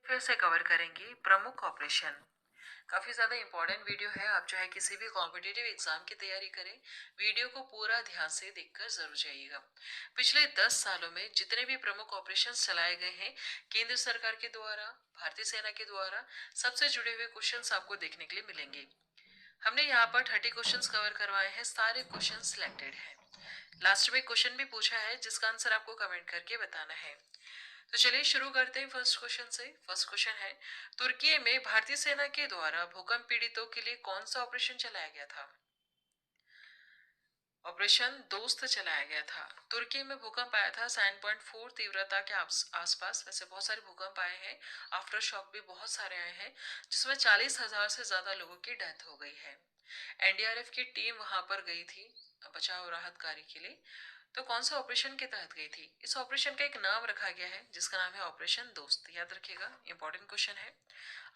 फिर से कवर करेंगे प्रमुख ऑपरेशन। काफ़ी ज़्यादा इंपॉर्टेंट वीडियो है। आप चाहे किसी भी कॉम्पिटिटिव एग्जाम की तैयारी करें, वीडियो को पूरा ध्यान से देखकर जरूर जाइएगा। पिछले 10 सालों में जितने भी प्रमुख ऑपरेशन चलाए गए हैं केंद्र सरकार के द्वारा, भारतीय सेना के द्वारा, सबसे जुड़े हुए क्वेश्चंस आपको देखने के लिए मिलेंगे। हमने यहाँ पर 30 क्वेश्चंस कवर करवाए हैं। सारे क्वेश्चन सिलेक्टेड हैं। लास्ट में क्वेश्चन भी पूछा है जिसका आंसर आपको कमेंट करके बताना है। तो चलिए शुरू करते हैं फर्स्ट क्वेश्चन से। फर्स्ट क्वेश्चन है, तुर्की में भारतीय सेना के द्वारा भूकंप पीड़ितों के लिए कौन सा ऑपरेशन चलाया गया था? ऑपरेशन दोस्त चलाया गया था। तुर्की में भूकंप आया था 7.4 तीव्रता के आसपास। वैसे बहुत सारे भूकंप आए हैं, आफ्टर शॉक भी बहुत सारे आए हैं, जिसमें 40,000 से ज्यादा लोगों की डेथ हो गई है। एनडीआरएफ की टीम वहां पर गई थी बचाव राहत कार्य के लिए। तो कौन सा ऑपरेशन के तहत गई थी? इस ऑपरेशन का एक नाम रखा गया है जिसका नाम है ऑपरेशन दोस्त। याद रखिएगा, इंपॉर्टेंट क्वेश्चन है।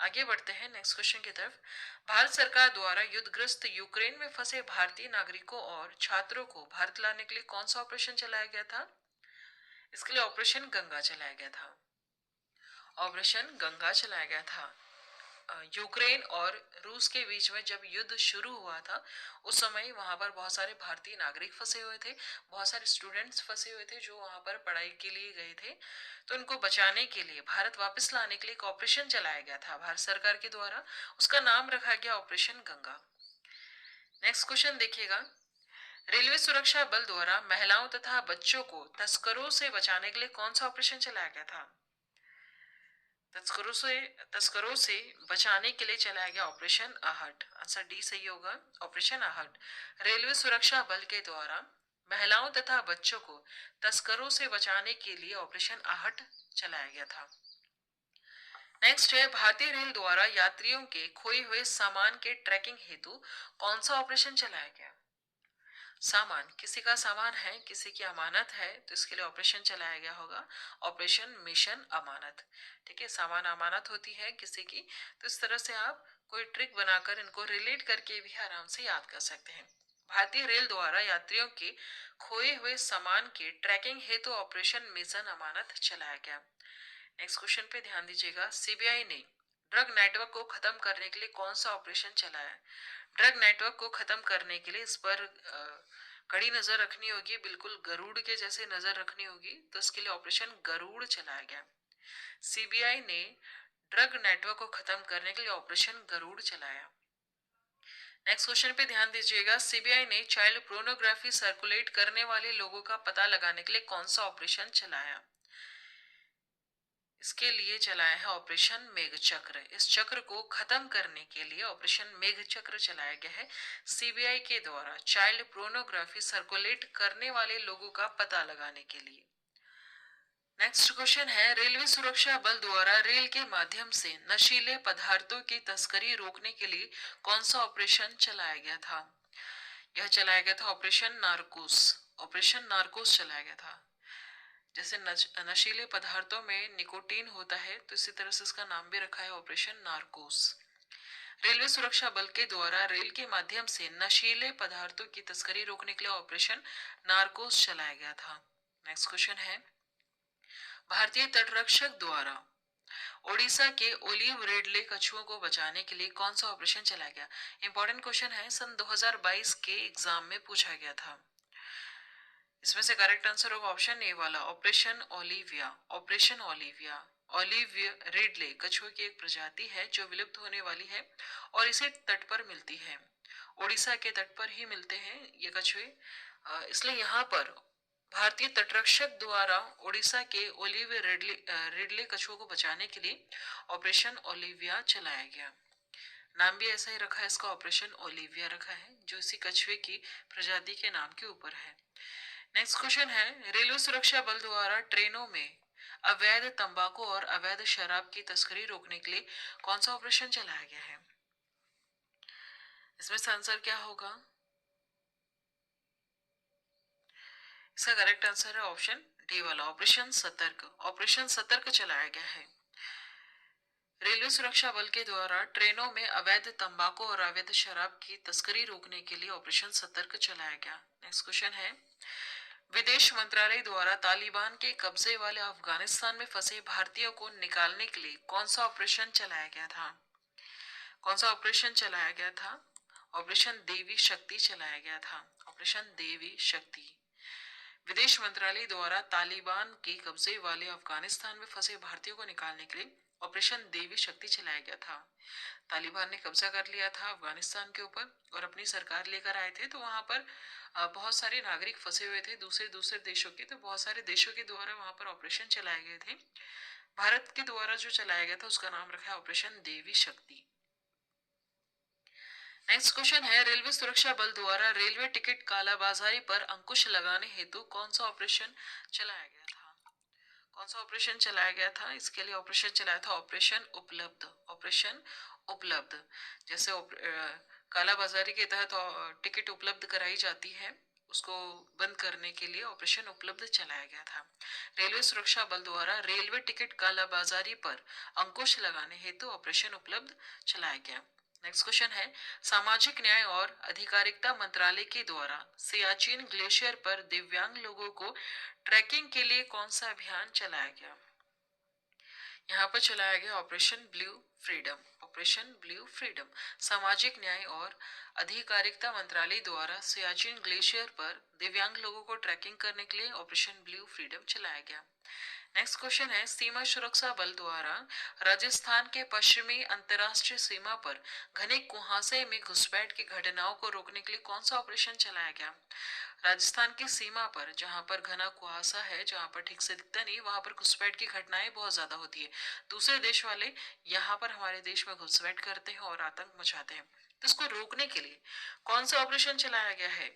आगे बढ़ते हैं नेक्स्ट क्वेश्चन की तरफ। भारत सरकार द्वारा युद्धग्रस्त यूक्रेन में फंसे भारतीय नागरिकों और छात्रों को भारत लाने के लिए कौन सा ऑपरेशन चलाया गया था? इसके लिए ऑपरेशन गंगा चलाया गया था। ऑपरेशन गंगा चलाया गया था। यूक्रेन और रूस के बीच में जब युद्ध शुरू हुआ था, उस समय वहां पर बहुत सारे भारतीय नागरिक फंसे हुए थे, बहुत सारे स्टूडेंट्स फंसे हुए थे जो वहां पर पढ़ाई के लिए गए थे। तो उनको बचाने के लिए, भारत वापस लाने के लिए एक ऑपरेशन चलाया गया था भारत सरकार के द्वारा। उसका नाम रखा गया ऑपरेशन गंगा। नेक्स्ट क्वेश्चन देखिएगा। रेलवे सुरक्षा बल द्वारा महिलाओं तथा बच्चों को तस्करों से बचाने के लिए कौन सा ऑपरेशन चलाया गया था? तस्करों से बचाने के लिए चलाया गया ऑपरेशन आहट। आंसर डी सही होगा, ऑपरेशन आहट। रेलवे सुरक्षा बल के द्वारा महिलाओं तथा बच्चों को तस्करों से बचाने के लिए ऑपरेशन आहट चलाया गया था। नेक्स्ट है, भारतीय रेल द्वारा यात्रियों के खोए हुए सामान के ट्रैकिंग हेतु कौन सा ऑपरेशन चलाया गया? सामान, किसी का सामान है, किसी की अमानत है, तो इसके लिए ऑपरेशन चलाया गया होगा ऑपरेशन मिशन अमानत। ठीक है, सामान अमानत होती है किसी की, तो इस तरह से आप कोई ट्रिक बनाकर इनको रिलेट करके भी आराम से याद कर सकते हैं। भारतीय रेल द्वारा यात्रियों के खोए हुए सामान के ट्रैकिंग हेतु ऑपरेशन मिशन अमानत चलाया गया। नेक्स्ट क्वेश्चन पे ध्यान दीजिएगा। सीबीआई ने ड्रग नेटवर्क को खत्म करने के लिए कौन सा ऑपरेशन चलाया? ड्रग नेटवर्क को खत्म करने के लिए इस पर कड़ी नजर रखनी होगी, बिल्कुल गरुड़ के जैसे नजर रखनी होगी। तो इसके लिए ऑपरेशन गरुड़ चलाया गया। सीबीआई ने ड्रग नेटवर्क को खत्म करने के लिए ऑपरेशन गरुड़ चलाया। नेक्स्ट क्वेश्चन पे ध्यान दीजिएगा। सीबीआई ने चाइल्ड पोर्नोग्राफी सर्कुलेट करने वाले लोगों का पता लगाने के लिए कौन सा ऑपरेशन चलाया? इसके लिए चलाया है ऑपरेशन मेघचक्र। इस चक्र को खत्म करने के लिए ऑपरेशन मेघचक्र चलाया गया है सीबीआई के द्वारा चाइल्ड पोर्नोग्राफी सर्कुलेट करने वाले लोगों का पता लगाने के लिए। नेक्स्ट क्वेश्चन है, रेलवे सुरक्षा बल द्वारा रेल के माध्यम से नशीले पदार्थों की तस्करी रोकने के लिए कौन सा ऑपरेशन चलाया गया था? यह चलाया गया था ऑपरेशन नारकोस। ऑपरेशन नारकोस चलाया गया था। जैसे नशीले पदार्थों में निकोटीन होता है, तो इसी तरह से इसका नाम भी रखा है ऑपरेशन नारकोस। रेलवे सुरक्षा बल के द्वारा रेल के माध्यम से नशीले पदार्थों की तस्करी रोकने के लिए ऑपरेशन नारकोस चलाया गया था। नेक्स्ट क्वेश्चन है, भारतीय तटरक्षक द्वारा ओडिशा के ओलिव रेडले कछुओं को बचाने के लिए कौन सा ऑपरेशन चलाया गया? इंपॉर्टेंट क्वेश्चन है, सन 2022 के एग्जाम में पूछा गया था। इसमें से करेक्ट आंसर होगा ऑप्शन ए वाला, operation Olivia. Operation Olivia. Olive ridley कछुए की एक प्रजाति है जो विलुप्त होने वाली है और इसे तट पर मिलती है। ओडिशा के तट पर ही मिलते हैं ये कछुए, इसलिए यहाँ पर भारतीय तटरक्षक द्वारा ओडिशा के ओलिव रेडले कछुओं को बचाने के लिए ऑपरेशन ओलिविया चलाया गया। नाम भी ऐसा ही रखा है इसका, ऑपरेशन ओलिविया रखा है, जो इसी कछुए की प्रजाति के नाम के ऊपर है। नेक्स्ट क्वेश्चन है, रेलवे सुरक्षा बल द्वारा ट्रेनों में अवैध तंबाकू और अवैध शराब की तस्करी रोकने के लिए कौन सा ऑपरेशन चलाया गया है? इसमें आंसर क्या होगा? इसका करेक्ट आंसर है ऑप्शन डी वाला, ऑपरेशन सतर्क। ऑपरेशन सतर्क चलाया गया है। रेलवे सुरक्षा बल के द्वारा ट्रेनों में अवैध तंबाकू और अवैध शराब की तस्करी रोकने के लिए ऑपरेशन सतर्क चलाया गया। नेक्स्ट क्वेश्चन है, विदेश मंत्रालय द्वारा तालिबान के कब्जे वाले अफगानिस्तान में फंसे भारतीयों को निकालने के लिए कौन सा ऑपरेशन चलाया गया था? कौन सा ऑपरेशन चलाया गया था? ऑपरेशन देवी शक्ति चलाया गया था। ऑपरेशन देवी शक्ति। विदेश मंत्रालय द्वारा तालिबान के कब्जे वाले अफगानिस्तान में फंसे भारतीयों को निकालने के लिए ऑपरेशन देवी शक्ति चलाया गया था। तालिबान ने कब्जा कर लिया था अफगानिस्तान के ऊपर और अपनी सरकार लेकर आए थे, तो वहां पर बहुत सारे नागरिक फंसे हुए थे दूसरे दूसरे देशों के, तो बहुत सारे देशों के द्वारा वहां पर ऑपरेशन चलाए गए थे। भारत के द्वारा जो चलाया गया था उसका नाम रखा है ऑपरेशन देवी शक्ति। नेक्स्ट क्वेश्चन है, रेलवे सुरक्षा बल द्वारा रेलवे टिकट कालाबाजारी पर अंकुश लगाने हेतु कौन सा ऑपरेशन चलाया गया था? कौन सा ऑपरेशन चलाया गया था? इसके लिए ऑपरेशन चलाया था ऑपरेशन उपलब्ध। ऑपरेशन उपलब्ध। जैसे कालाबाजारी के तहत टिकट उपलब्ध कराई जाती है, उसको बंद करने के लिए ऑपरेशन उपलब्ध चलाया गया था। रेलवे सुरक्षा बल द्वारा रेलवे टिकट कालाबाजारी पर अंकुश लगाने हेतु ऑपरेशन उपलब्ध चलाया गया। नेक्स्ट क्वेश्चन है, सामाजिक न्याय और अधिकारिता मंत्रालय के द्वारा सियाचिन ग्लेशियर पर दिव्यांग लोगों को ट्रैकिंग के लिए कौन सा अभियान चलाया गया? यहाँ पर चलाया गया operation blue freedom. Operation blue freedom. सामाजिक न्याय और अधिकारिता मंत्रालय द्वारा सियाचिन ग्लेशियर पर दिव्यांग लोगों को ट्रैकिंग करने के लिए ऑपरेशन ब्लू फ्रीडम चलाया गया। नेक्स्ट क्वेश्चन है, सीमा सुरक्षा बल द्वारा राजस्थान के पश्चिमी अंतर्राष्ट्रीय सीमा पर घने कुहासे में घुसपैठ की घटनाओं को रोकने के लिए कौन सा ऑपरेशन चलाया गया? राजस्थान की सीमा पर जहां पर घना कुहासा है, जहां पर ठीक से दिखता नहीं, वहां पर घुसपैठ की घटनाएं बहुत ज्यादा होती है। दूसरे देश वाले यहाँ पर हमारे देश में घुसपैठ करते हैं और आतंक मचाते हैं, तो इसको रोकने के लिए कौन सा ऑपरेशन चलाया गया है?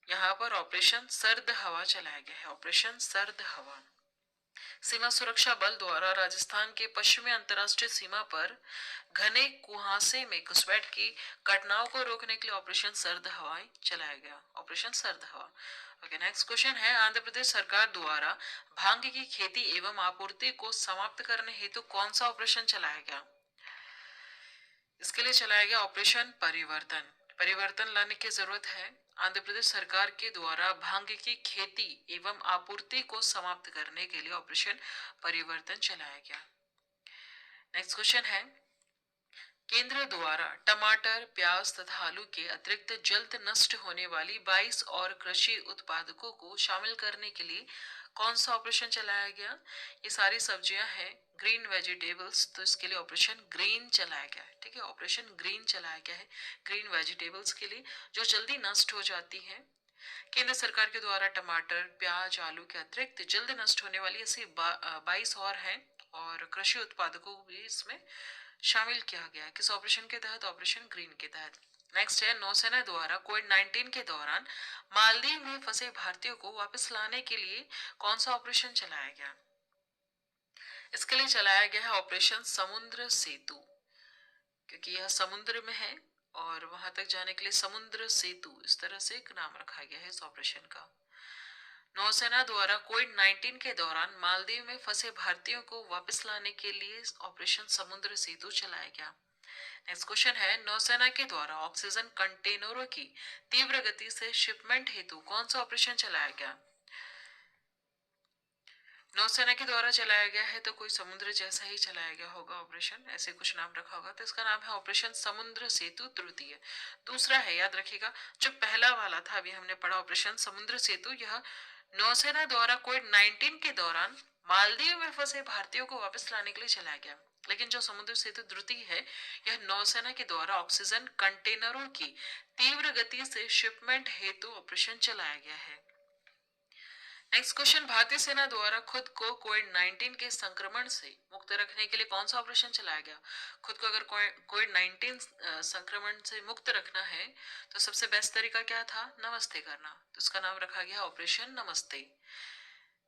यहाँ पर ऑपरेशन सर्द हवा चलाया गया है। ऑपरेशन सर्द हवा। सीमा सुरक्षा बल द्वारा राजस्थान के पश्चिमी अंतर्राष्ट्रीय सीमा पर घने कुहासे में घुसपैठ की घटनाओं को रोकने के लिए ऑपरेशन सर्द हवाएं चलाया गया। ऑपरेशन सर्द हवा। ओके, नेक्स्ट क्वेश्चन है, आंध्र प्रदेश सरकार द्वारा भांग की खेती एवं आपूर्ति को समाप्त करने हेतु कौन सा ऑपरेशन चलाया गया? इसके लिए चलाया गया ऑपरेशन परिवर्तन। परिवर्तन लाने की जरूरत है। आंध्र प्रदेश सरकार के द्वारा भांग की खेती एवं आपूर्ति को समाप्त करने के लिए ऑपरेशन परिवर्तन चलाया गया। नेक्स्ट क्वेश्चन है, केंद्र द्वारा टमाटर, प्याज तथा आलू के अतिरिक्त जल्द नष्ट होने वाली 22 और कृषि उत्पादकों को शामिल करने के लिए कौन सा ऑपरेशन चलाया गया? ये सारी सब्जियां हैं ग्रीन वेजिटेबल्स, तो इसके लिए ऑपरेशन ग्रीन चलाया गया है। ठीक है, ऑपरेशन ग्रीन चलाया गया है ग्रीन वेजिटेबल्स के लिए, जो जल्दी नष्ट हो जाती है। केंद्र सरकार के द्वारा टमाटर, प्याज, आलू के अतिरिक्त जल्द नष्ट होने वाली ऐसी 22 और हैं, और कृषि उत्पादकों को भी इसमें शामिल किया गया है। किस ऑपरेशन के तहत? ऑपरेशन ग्रीन के तहत। नेक्स्ट है, नौसेना द्वारा कोविड-19 के दौरान मालदीव में फंसे भारतीयों को वापस लाने के लिए कौन सा ऑपरेशन चलाया गया? इसके लिए चलाया गया है ऑपरेशन समुद्र सेतु, क्योंकि यह समुद्र में है और वहां तक जाने के लिए समुद्र सेतु, इस तरह से एक नाम रखा गया है इस ऑपरेशन का। नौसेना द्वारा कोविड-19 के दौरान मालदीव में फंसे भारतीयों को वापस लाने के लिए ऑपरेशन समुद्र सेतु चलाया गया। नेक्स्ट क्वेश्चन है, नौसेना के द्वारा ऑक्सीजन कंटेनरों की तीव्र गति से शिपमेंट हेतु कौन सा ऑपरेशन चलाया गया? नौसेना के द्वारा चलाया गया है, तो कोई समुद्र जैसा ही चलाया गया होगा ऑपरेशन, ऐसे कुछ नाम रखा होगा, तो इसका नाम है ऑपरेशन समुद्र सेतु तृतीय। दूसरा है, याद रखिएगा, जो पहला वाला था अभी हमने पढ़ा ऑपरेशन समुद्र सेतु, यह नौसेना द्वारा कोविड-19 के दौरान मालदीव में फंसे भारतीयों को वापस लाने के लिए चलाया गया। लेकिन जो समुद्र सेतु द्वितीय है, यह नौसेना के द्वारा ऑक्सीजन कंटेनरों की तीव्र गति से शिपमेंट हेतु ऑपरेशन चलाया गया है। नेक्स्ट क्वेश्चन, भारतीय सेना द्वारा खुद को कोविड-19 के संक्रमण से मुक्त रखने के लिए कौन सा ऑपरेशन चलाया गया? खुद को अगर कोविड-19 संक्रमण से मुक्त रखना है, तो सबसे बेस्ट तरीका क्या था? नमस्ते करना, तो इसका नाम रखा गया ऑपरेशन नमस्ते।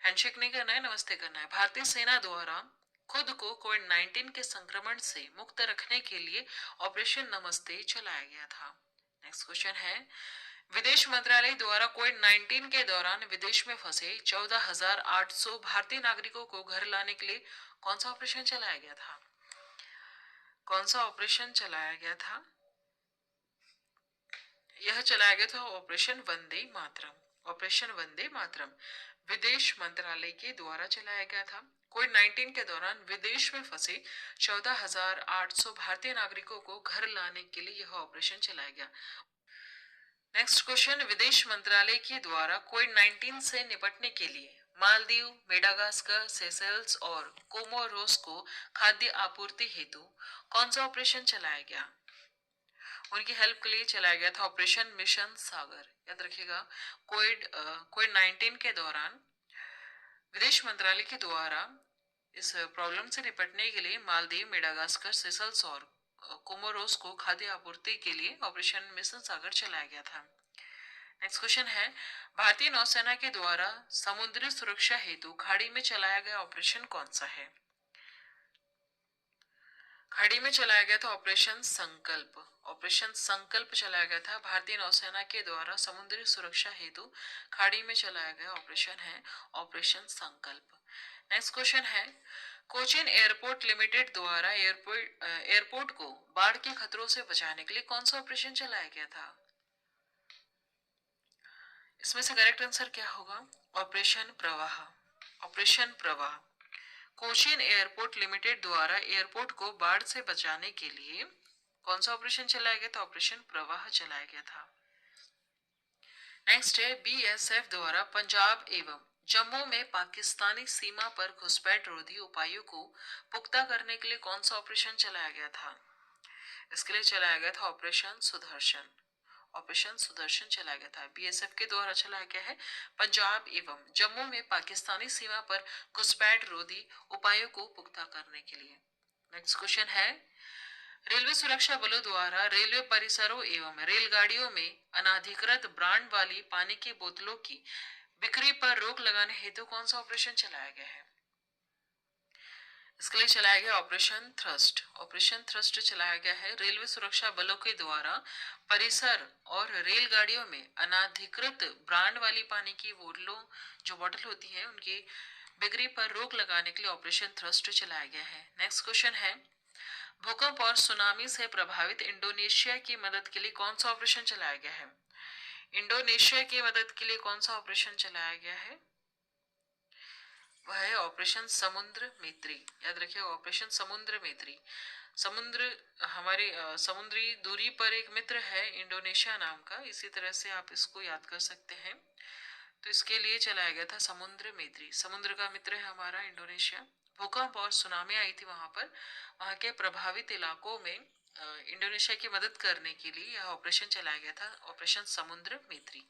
हैंडशेक नहीं करना है, नमस्ते करना है। भारतीय सेना द्वारा खुद को कोविड-19 के संक्रमण से मुक्त रखने के लिए ऑपरेशन नमस्ते चलाया गया था। नेक्स्ट क्वेश्चन है, विदेश मंत्रालय द्वारा कोविड-19 के दौरान विदेश में फंसे 14,800 भारतीय नागरिकों को घर लाने के लिए कौन सा ऑपरेशन चलाया गया था? कौन सा ऑपरेशन चलाया गया था? यह चलाया गया था ऑपरेशन वंदे मातरम। ऑपरेशन वंदे मातरम विदेश मंत्रालय के द्वारा चलाया गया था। कोविड-19 के दौरान विदेश में फंसे 14,800 भारतीय नागरिकों को घर लाने के लिए यह ऑपरेशन चलाया गया। नेक्स्ट क्वेश्चन, विदेश मंत्रालय के द्वारा कोविड-19 से निपटने के लिए मालदीव, मेडागास्कर, सेशेल्स और कोमोरोस को खाद्य आपूर्ति हेतु कौन सा ऑपरेशन चलाया गया? उनकी हेल्प के लिए चलाया गया था ऑपरेशन मिशन सागर। याद रखिएगा, कोविड-19 के दौरान विदेश मंत्रालय के द्वारा इस प्रॉब्लम से निपटने के लिए मालदीव, मेडागास्कर, सेशल्स और कोमोरोस को खाद्य आपूर्ति के लिए ऑपरेशन मिशन सागर चलाया गया था। नेक्स्ट क्वेश्चन है, भारतीय नौसेना के द्वारा समुद्री सुरक्षा हेतु खाड़ी में चलाया गया ऑपरेशन कौन सा है? खाड़ी में चलाया गया था ऑपरेशन संकल्प। ऑपरेशन संकल्प चलाया गया था भारतीय नौसेना के द्वारा समुद्री सुरक्षा हेतु खाड़ी में चलाया गया ऑपरेशन है ऑपरेशन संकल्प। नेक्स्ट क्वेश्चन है, कोचिन एयरपोर्ट लिमिटेड द्वारा एयरपोर्ट को बाढ़ के खतरों से बचाने के लिए कौन सा ऑपरेशन चलाया गया था? इसमें से करेक्ट आंसर क्या होगा? ऑपरेशन प्रवाह। ऑपरेशन प्रवाह। कोचिन एयरपोर्ट लिमिटेड द्वारा एयरपोर्ट को बाढ़ से बचाने के लिए कौन सा ऑपरेशन चलाया गया था? ऑपरेशन प्रवाह चलाया गया था। नेक्स्ट है, बीएसएफ द्वारा पंजाब एवं जम्मू में पाकिस्तानी सीमा पर घुसपैठ रोधी उपायों को पुख्ता करने के लिए कौन सा ऑपरेशन चलाया गया था? इसके लिए चलाया गया था ऑपरेशन सुदर्शन। ऑपरेशन सुदर्शन चलाया गया था, बीएसएफ के द्वारा चलाया गया है पंजाब एवं जम्मू में पाकिस्तानी सीमा पर घुसपैठ रोधी उपायों को पुख्ता करने के लिए। नेक्स्ट क्वेश्चन है, रेलवे सुरक्षा बलों द्वारा रेलवे परिसरों एवं रेलगाड़ियों में अनाधिकृत ब्रांड वाली पानी की बोतलों की बिक्री पर रोक लगाने हेतु कौन सा ऑपरेशन चलाया गया है? इसके लिए चलाया गया ऑपरेशन थ्रस्ट। ऑपरेशन थ्रस्ट चलाया गया है रेलवे सुरक्षा बलों के द्वारा परिसर और रेलगाड़ियों में अनाधिकृत ब्रांड वाली पानी की बोतलों जो बोतल होती है उनकी बिक्री पर रोक लगाने के लिए ऑपरेशन थ्रस्ट चलाया गया है। नेक्स्ट क्वेश्चन है, भूकंप और सुनामी से प्रभावित इंडोनेशिया की मदद के लिए कौन सा ऑपरेशन चलाया गया है? इंडोनेशिया की मदद के लिए कौन सा ऑपरेशन चलाया गया है? वह है ऑपरेशन समुद्र मैत्री। याद रखिए, ऑपरेशन समुद्र मैत्री। समुद्र हमारी समुद्री दूरी पर एक मित्र है इंडोनेशिया नाम का, इसी तरह से आप इसको याद कर सकते हैं। तो इसके लिए चलाया गया था समुद्र मैत्री। समुद्र का मित्र है हमारा इंडोनेशिया। भूकंप और सुनामी आई थी वहां पर, वहां के प्रभावित इलाकों में इंडोनेशिया की मदद करने के लिए यह ऑपरेशन चलाया गया था, ऑपरेशन समुद्र मैत्री।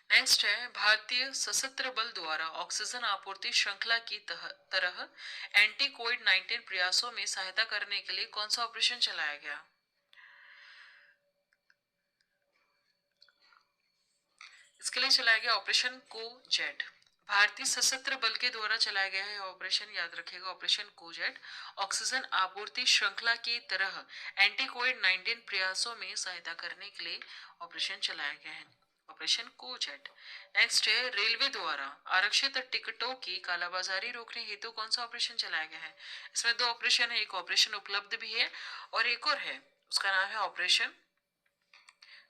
नेक्स्ट है, भारतीय सशस्त्र बल द्वारा ऑक्सीजन आपूर्ति श्रृंखला की तरह एंटी कोविड-19 प्रयासों में सहायता करने के लिए कौन सा ऑपरेशन चलाया गया? इसके लिए चलाया गया ऑपरेशन कोजेट। भारतीय सशस्त्र बल के द्वारा चलाया गया है ऑपरेशन, याद रखिएगा, ऑपरेशन कोजेट ऑक्सीजन आपूर्ति श्रृंखला की तरह एंटी कोविड-19 प्रयासों में सहायता करने के लिए ऑपरेशन चलाया गया है, ऑपरेशन कोजेट। नेक्स्ट है, रेलवे द्वारा आरक्षित टिकटों की कालाबाजारी रोकने हेतु कौन सा ऑपरेशन चलाया गया है? इसमें दो ऑपरेशन है, एक ऑपरेशन उपलब्ध भी है और एक और है, उसका नाम है ऑपरेशन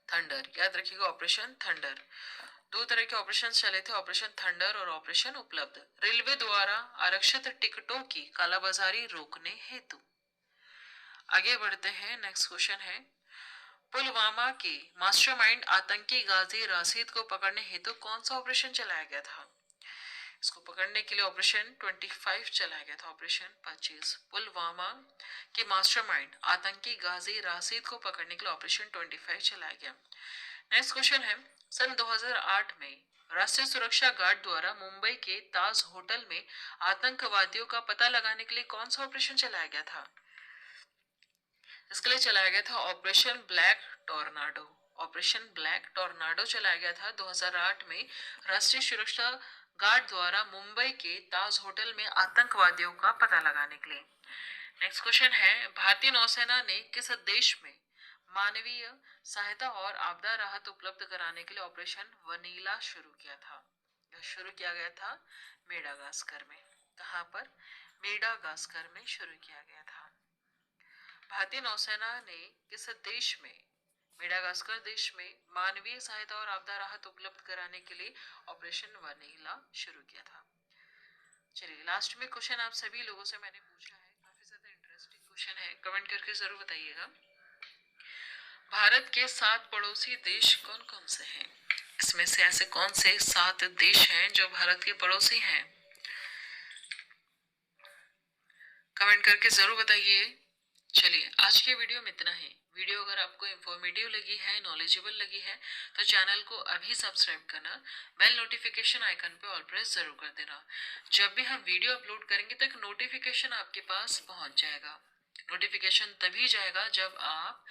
थंडर। याद रखिएगा, ऑपरेशन थंडर। दो तरह के ऑपरेशन चले थे, ऑपरेशन थंडर और ऑपरेशन उपलब्ध, रेलवे द्वारा आरक्षित टिकटों की कालाबाजारी रोकने हेतु। आगे बढ़ते हैं, नेक्स्ट क्वेश्चन है, पुलवामा के मास्टरमाइंड आतंकी गाजी राशिद को पकड़ने हेतु कौन सा ऑपरेशन चलाया गया था? इसको पकड़ने के लिए ऑपरेशन 25 चलाया गया था, ऑपरेशन 25। पुलवामा के मास्टरमाइंड आतंकी गाजी राशिद को पकड़ने के लिए ऑपरेशन 25 चलाया गया। नेक्स्ट क्वेश्चन है, सन 2008 में राष्ट्रीय सुरक्षा गार्ड द्वारा मुंबई के ताज होटल में आतंकवादियों का पता लगाने के लिए कौन सा ऑपरेशन चलाया गया था? इसके लिए चलाया गया था operation black tornado. Operation black tornado चलाया गया था 2008 में राष्ट्रीय सुरक्षा गार्ड द्वारा मुंबई के ताज होटल में आतंकवादियों का पता लगाने के लिए। नेक्स्ट क्वेश्चन है, भारतीय नौसेना ने किस देश में मानवीय सहायता और आपदा राहत उपलब्ध कराने के लिए ऑपरेशन वनीला शुरू किया था? यह शुरू किया गया था मेडागास्कर में। कहां पर? मेडागास्कर में शुरू किया गया था। भारतीय नौसेना ने किस देश में मेडागास्कर देश में मानवीय सहायता और आपदा राहत उपलब्ध कराने के लिए ऑपरेशन वनीला शुरू किया था। चलिए लास्ट में क्वेश्चन आप सभी लोगों से मैंने पूछा है, काफी ज्यादा इंटरेस्टिंग क्वेश्चन है, कमेंट करके जरूर बताइएगा। भारत के 7 पड़ोसी देश कौन कौन से हैं? इसमें से ऐसे कौन से 7 देश हैं जो भारत के पड़ोसी हैं? कमेंट करके जरूर बताइए। चलिए आज के वीडियो में इतना ही। वीडियो अगर आपको इंफॉर्मेटिव लगी है, नॉलेजेबल लगी है, तो चैनल को अभी सब्सक्राइब करना, बेल नोटिफिकेशन आइकन पे ऑल प्रेस जरूर कर देना। जब भी हम वीडियो अपलोड करेंगे तो एक नोटिफिकेशन आपके पास पहुंच जाएगा। नोटिफिकेशन तभी जाएगा जब आप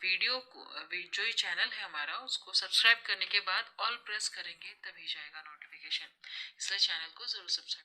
वीडियो को जो ये चैनल है हमारा उसको सब्सक्राइब करने के बाद ऑल प्रेस करेंगे, तभी जाएगा नोटिफिकेशन। इसलिए चैनल को जरूर सब्सक्राइब